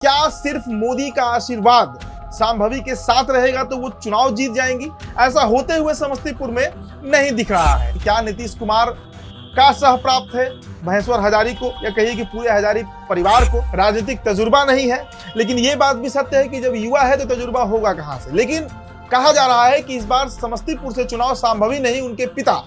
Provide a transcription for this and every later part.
क्या सिर्फ मोदी का आशीर्वाद संभवी के साथ रहेगा तो वो चुनाव जीत जाएंगी? ऐसा होते हुए समस्तीपुर में नहीं दिख रहा है। क्या नीतीश कुमार का सहप्राप्त है महेश्वर हजारी को, या कहिए कि पूरे हजारी परिवार को राजनीतिक तजुर्बा नहीं है? लेकिन ये बात भी सत्य है कि जब युवा है तो तजुर्बा होगा कहां से। लेकिन कहा जा रहा है कि इस बार समस्तीपुर से चुनाव संभवी नहीं, उनके पिता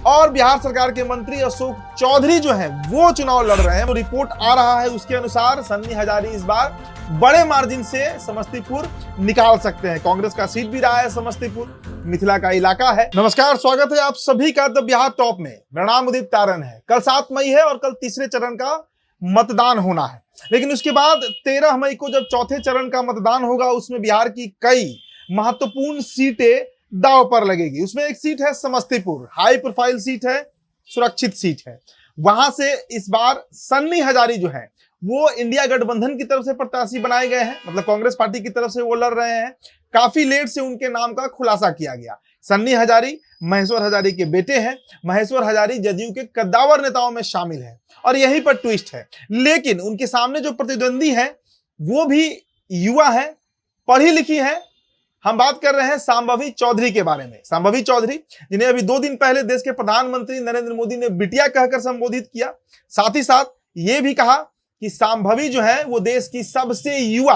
और बिहार सरकार के मंत्री अशोक चौधरी जो हैं वो चुनाव लड़ रहे हैं। तो रिपोर्ट आ रहा है उसके अनुसार सन्नी हजारी इस बार बड़े मार्जिन से समस्तीपुर निकाल सकते हैं। कांग्रेस का सीट भी रहा है समस्तीपुर, मिथिला का इलाका है। नमस्कार, स्वागत है आप सभी का द बिहार टॉप में। मेरा नाम उदित तारन है। कल 7 मई है और कल तीसरे चरण का मतदान होना है। लेकिन उसके बाद 13 मई को जब चौथे चरण का मतदान होगा, उसमें बिहार की कई महत्वपूर्ण सीटें दांव पर लगेगी। उसमें एक सीट है समस्तीपुर, हाई प्रोफाइल सीट है, सुरक्षित सीट है। वहां से इस बार सन्नी हजारी जो है वो इंडिया गठबंधन की तरफ से प्रत्याशी बनाए गए हैं, मतलब कांग्रेस पार्टी की तरफ से वो लड़ रहे हैं। काफी लेट से उनके नाम का खुलासा किया गया। सन्नी हजारी महेश्वर हजारी के बेटे हैं। महेश्वर हजारी जदयू के कद्दावर नेताओं में शामिल है और यहीं पर ट्विस्ट है। लेकिन उनके सामने जो प्रतिद्वंदी है वो भी युवा है, पढ़ी लिखी है। हम बात कर रहे हैं संभवी चौधरी के बारे में। संभवी चौधरी जिन्हें अभी 2 दिन पहले देश के प्रधानमंत्री नरेंद्र मोदी ने बिटिया कहकर संबोधित किया। साथ ही साथ ये भी कहा कि संभवी जो है वो देश की सबसे युवा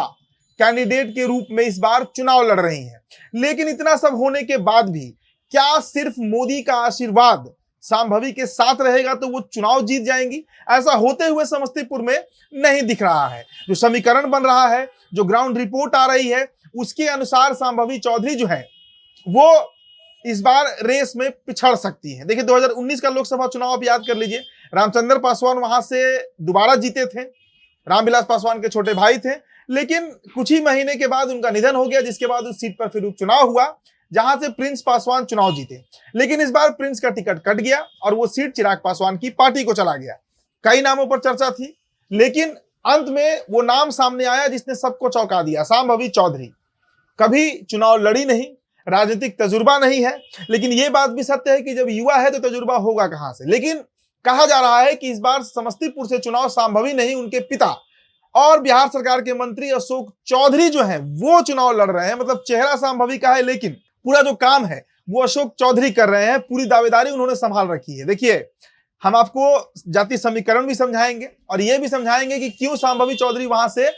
कैंडिडेट के रूप में इस बार चुनाव लड़ रही हैं। लेकिन इतना सब होने के बाद भी क्या सिर्फ मोदी का आशीर्वाद संभवी के साथ रहेगा तो वो चुनाव जीत जाएंगी? ऐसा होते हुए समस्तीपुर में नहीं दिख रहा है। जो समीकरण बन रहा है, जो ग्राउंड रिपोर्ट आ रही है, उसके अनुसार संभवी चौधरी जो है वो इस बार रेस में पिछड़ सकती है। देखिए 2019 का लोकसभा चुनाव आप याद कर लीजिए। रामचंद्र पासवान वहां से दोबारा जीते थे। रामविलास पासवान के छोटे भाई थे। लेकिन कुछ ही महीने के बाद उनका निधन हो गया, जिसके बाद उस सीट पर फिर उपचुनाव हुआ जहां से प्रिंस पासवान चुनाव जीते। लेकिन इस बार प्रिंस का टिकट कट गया और वो सीट चिराग पासवान की पार्टी को चला गया। कई नामों पर चर्चा थी, लेकिन अंत में वो नाम सामने आया जिसने सबको चौंका दिया, संभवी चौधरी। कभी चुनाव लड़ी नहीं, राजनीतिक तजुर्बा नहीं है। लेकिन ये बात भी सत्य है कि जब युवा है तो तजुर्बा होगा कहां से। लेकिन कहा जा रहा है कि इस बार समस्तीपुर से चुनाव संभवी नहीं, उनके पिता और बिहार सरकार के मंत्री अशोक चौधरी जो हैं वो चुनाव लड़ रहे हैं। मतलब चेहरा संभवी का है, लेकिन पूरा जो काम है वो अशोक चौधरी कर रहे हैं। पूरी दावेदारी उन्होंने संभाल रखी है। देखिए, हम आपको जातीय समीकरण भी समझाएंगे और ये भी समझाएंगे कि क्यों संभवी चौधरी वहां से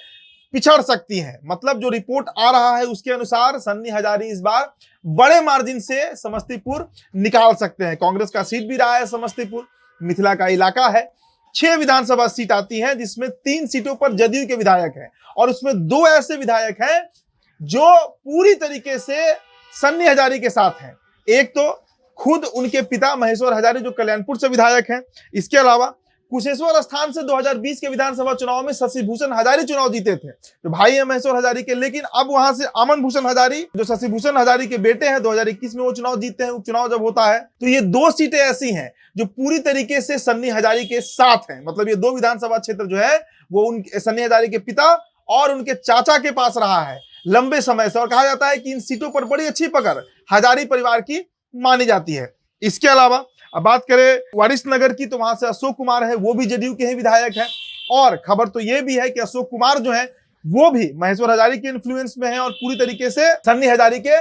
पिछड़ सकती है। मतलब जो रिपोर्ट आ रहा है उसके अनुसार सन्नी हजारी इस बार बड़े मार्जिन से समस्तीपुर निकाल सकते हैं। कांग्रेस का सीट भी रहा है समस्तीपुर, मिथिला का इलाका है। 6 विधानसभा सीट आती हैं, जिसमें 3 सीटों पर जदयू के विधायक हैं और उसमें 2 ऐसे विधायक हैं जो पूरी तरीके से सन्नी हजारी के साथ हैं। एक तो खुद उनके पिता महेश्वर हजारी जो कल्याणपुर से विधायक हैं। इसके अलावा कुशेश्वर स्थान से 2020 के विधानसभा चुनाव में शशि भूषण हजारी चुनाव जीते थे, जो भाई है महेश्वर हजारी के। लेकिन अब वहां से अमन भूषण हजारी जो शशि भूषण हजारी के बेटे हैं, 2021 में वो चुनाव जीतते हैं। उपचुनाव जब होता है तो ये 2 सीटें ऐसी हैं जो पूरी तरीके से सन्नी हजारी के साथ हैं। मतलब ये 2 विधानसभा क्षेत्र जो है वो उन सन्नी हजारी के पिता और उनके चाचा के पास रहा है लंबे समय से। और कहा जाता है कि इन सीटों पर बड़ी अच्छी पकड़ हजारी परिवार की मानी जाती है। इसके अलावा अब बात करें वारिस नगर की, तो वहां से अशोक कुमार है, वो भी जदयू के ही विधायक हैं। और खबर तो ये भी है कि अशोक कुमार जो है वो भी महेश्वर हजारी के इन्फ्लुएंस में है और पूरी तरीके से सन्नी हजारी के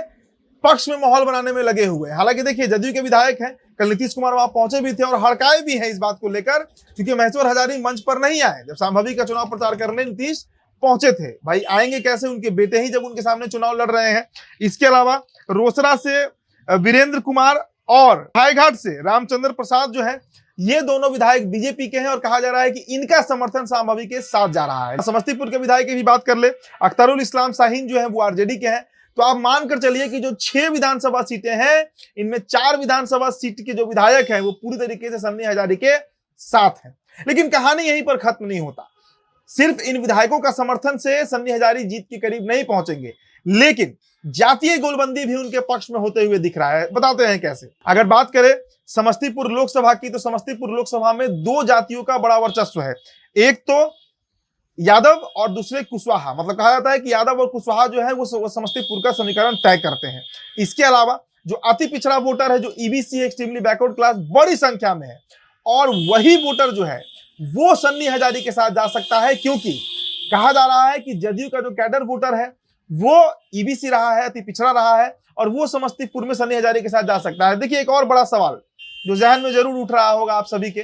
पक्ष में माहौल बनाने में लगे हुए हैं। हालांकि देखिए जदयू के विधायक हैं, कल नीतीश कुमार वहां पहुंचे भी थे और हड़काए भी हैं इस बात को लेकर, क्योंकि महेश्वर हजारी मंच पर नहीं आए जब संभवी का चुनाव प्रचार करने नीतीश पहुंचे थे। भाई आएंगे कैसे, उनके बेटे ही जब उनके सामने चुनाव लड़ रहे हैं। इसके अलावा रोसड़ा से वीरेंद्र कुमार और हाईघाट से रामचंद्र प्रसाद जो है, ये दोनों विधायक बीजेपी के हैं और कहा जा रहा है कि इनका समर्थन संभवी के साथ जा रहा है। समस्तीपुर के विधायक की भी बात कर ले, अख्तरुल इस्लाम शाहीन जो है वो आरजेडी के हैं। तो आप मानकर चलिए कि जो 6 विधानसभा सीटें हैं, इनमें 4 विधानसभा सीट के जो विधायक हैं वो पूरी तरीके से सन्नी हजारी के साथ हैं। लेकिन कहानी यहीं पर खत्म नहीं होता। सिर्फ इन विधायकों का समर्थन से सन्नी हजारी जीत के करीब नहीं पहुंचेंगे, लेकिन जातीय गोलबंदी भी उनके पक्ष में होते हुए दिख रहा है। बताते हैं कैसे। अगर बात करें समस्तीपुर लोकसभा की, तो समस्तीपुर लोकसभा में 2 जातियों का बड़ा वर्चस्व है। एक तो यादव और दूसरे कुशवाहा। मतलब कहा जाता है कि यादव और कुशवाहा जो है वो समस्तीपुर का समीकरण तय करते हैं। इसके अलावा जो अति पिछड़ा वोटर है, जो ईबीसी एक्सट्रीमली बैकवर्ड क्लास, बड़ी संख्या में है और वही वोटर जो है वो सन्नी हजारी के साथ जा सकता है, क्योंकि कहा जा रहा है कि जदयू का जो कैडर वोटर है वो ईबीसी रहा है, अति पिछड़ा रहा है और वो समस्तीपुर में सन्नी हजारे के साथ जा सकता है। देखिए एक और बड़ा सवाल जो जहन में जरूर उठ रहा होगा आप सभी के,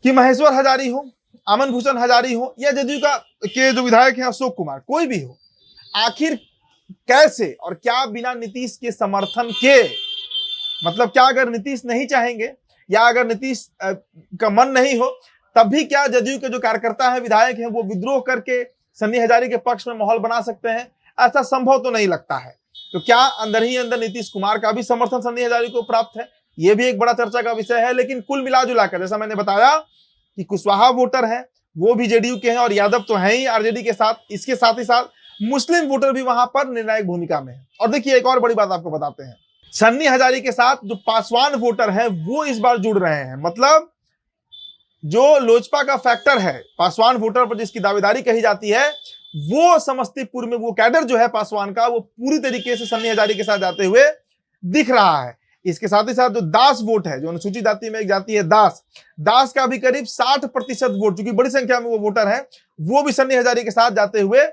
कि महेश्वर हजारी हो, अमन भूषण हजारी हो या जदयू के जो विधायक हैं अशोक कुमार, कोई भी हो, आखिर कैसे और क्या बिना नीतीश के समर्थन के, मतलब क्या अगर नीतीश नहीं चाहेंगे या अगर नीतीश का मन नहीं हो तब भी क्या जदयू के जो कार्यकर्ता है, विधायक हैं, वो विद्रोह करके सन्नी हजारे के पक्ष में माहौल बना सकते हैं? ऐसा संभव तो नहीं लगता है। तो क्या अंदर ही अंदर नीतीश कुमार का भी समर्थन सन्नी हजारे को प्राप्त है? यह भी एक बड़ा चर्चा का विषय है। लेकिन कुल मिला जुलाकर जैसा मैंने बताया कि कुशवाहा वोटर है वो भी जेडीयू के हैं और यादव तो है ही आरजेडी के साथ, इसके साथ ही साथ मुस्लिम वोटर भी वहां पर निर्णायक भूमिका में है। और देखिए एक और बड़ी बात आपको बताते हैं, सन्नी हजारे के साथ जो पासवान वोटर है वो इस बार जुड़ रहे हैं। मतलब जो लोजपा का फैक्टर है पासवान वोटर पर जिसकी दावेदारी कही जाती है, वो समस्तीपुर में वो कैडर जो है पासवान का, वो पूरी तरीके से सन्नी हजारे के साथ जाते हुए दिख रहा है। इसके साथ ही साथ जो दास वोट है, जो अनुसूचित जाति में एक जाति है दास का भी करीब 60% वोट, चूंकि बड़ी संख्या में वो वोटर है, वो भी सन्नी हजारे के साथ जाते हुए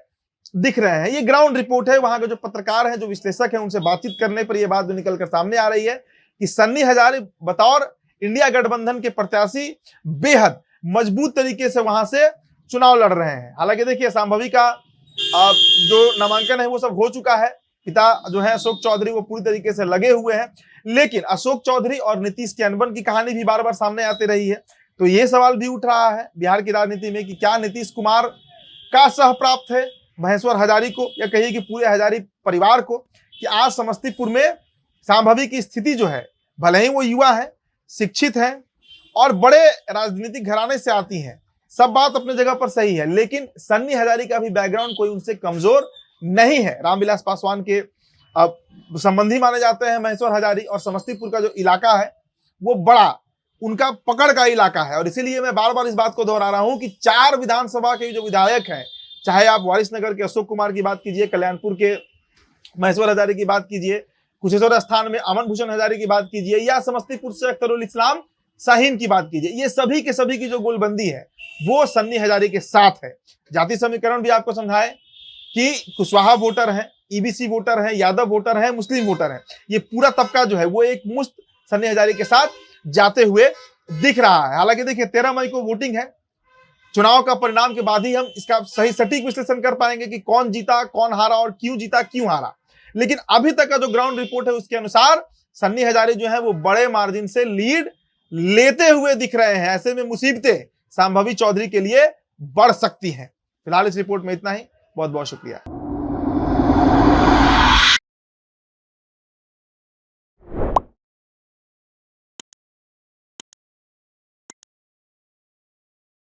दिख रहे हैं। ये ग्राउंड रिपोर्ट है, वहां के जो पत्रकार हैं, जो विश्लेषक हैं, उनसे बातचीत करने पर यह बात जो निकलकर सामने आ रही है कि सन्नी हजारे बतौर इंडिया गठबंधन के प्रत्याशी बेहद मजबूत तरीके से वहां से चुनाव लड़ रहे हैं। हालांकि देखिए संभवी का जो नामांकन है वो सब हो चुका है, पिता जो है अशोक चौधरी वो पूरी तरीके से लगे हुए हैं, लेकिन अशोक चौधरी और नीतीश के अनबन की कहानी भी बार बार सामने आती रही है। तो ये सवाल भी उठ रहा है बिहार की राजनीति में कि क्या नीतीश कुमार का सह प्राप्त है महेश्वर हजारी को, या कहिए कि पूरे हजारी परिवार को, कि आज समस्तीपुर में संभवी की स्थिति जो है, भले ही वो युवा है, शिक्षित हैं और बड़े राजनीतिक घराने से आती हैं, सब बात अपने जगह पर सही है, लेकिन सन्नी हजारे का भी बैकग्राउंड कोई उनसे कमजोर नहीं है। रामविलास पासवान के संबंधी माने जाते हैं महेश्वर हजारी, और समस्तीपुर का जो इलाका है वो बड़ा उनका पकड़ का इलाका है। और इसीलिए मैं बार बार इस बात को दोहरा रहा हूं कि 4 विधानसभा के जो विधायक हैं, चाहे आप वारिसनगर के अशोक कुमार की बात कीजिए, कल्याणपुर के महेश्वर हजारी की बात कीजिए, कुशेश्वर स्थान में अमन भूषण हजारी की बात कीजिए, या समस्तीपुर से अख्तरुल इस्लाम शाहीन की बात कीजिए, ये सभी के सभी की जो गोलबंदी है वो सन्नी हजारे के साथ है। जाति समीकरण भी आपको समझाए कि कुशवाहा वोटर है, ईबीसी वोटर है, यादव वोटर है, मुस्लिम वोटर है, ये पूरा तबका जो है वो एक मुश्त सन्नी हजारे के साथ जाते हुए दिख रहा है। हालांकि देखिए 13 मई को वोटिंग है, चुनाव का परिणाम के बाद ही हम इसका सही सटीक विश्लेषण कर पाएंगे कि कौन जीता, कौन हारा और क्यों जीता, क्यों हारा। लेकिन अभी तक का जो ग्राउंड रिपोर्ट है उसके अनुसार सन्नी हजारे जो है वो बड़े मार्जिन से लीड लेते हुए दिख रहे हैं। ऐसे में मुसीबतें संभवी चौधरी के लिए बढ़ सकती हैं। फिलहाल इस रिपोर्ट में इतना ही, बहुत बहुत शुक्रिया।